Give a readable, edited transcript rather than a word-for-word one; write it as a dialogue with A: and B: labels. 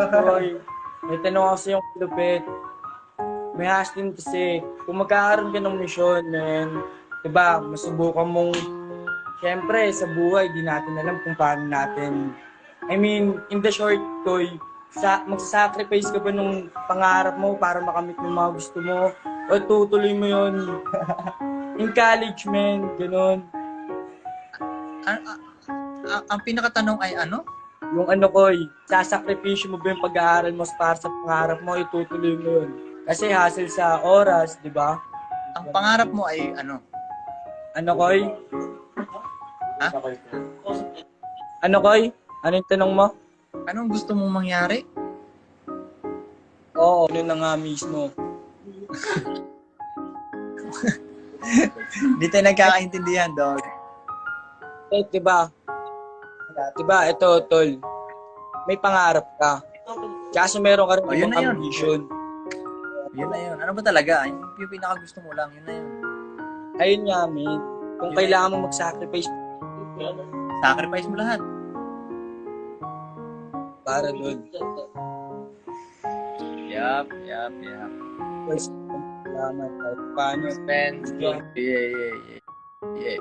A: Hoy, may tanong ako sa yung lupit. May hastin kasi, kung magkakaroon ka ng misyon, man, diba, masubukan mong, syempre, sa buhay, di natin alam kung paano natin. I mean, in the short, Toy, magsasacrifice ka ba nung pangarap mo para makamit mo yung mga gusto mo? O tutuloy mo yun in college, man, ganun.
B: Ang pinakatanong ay ano?
A: Yung ano, Koy, sasakripisyo mo ba yung pag-aaral mo para sa pangarap mo, itutuloy mo yun. Kasi hassle sa oras, di ba?
B: Ang pangarap mo ay ano?
A: Ano, Koy?
B: Ha?
A: Ano, Koy? Ano yung tanong mo?
B: Anong gusto mong mangyari?
A: Oo, ano na nga mismo.
B: Hindi tayo nagkakaintindihan, dog.
A: Eh, di ba? Di ba, ito, tol. May pangarap ka. Kaso meron ka rin
B: Oh, yun
A: ibang
B: na yun.
A: ambition.
B: Yun na yun. Ano ba talaga? Yung pinaka-gusto mo lang, yun na yun.
A: Ayun nga, man. Kung kailangan mo mag-sacrifice
B: Sacrifice mo lahat.
A: para doon.
B: Yup.
A: First, salamat. Kahit paano.
B: Spend. Yeah.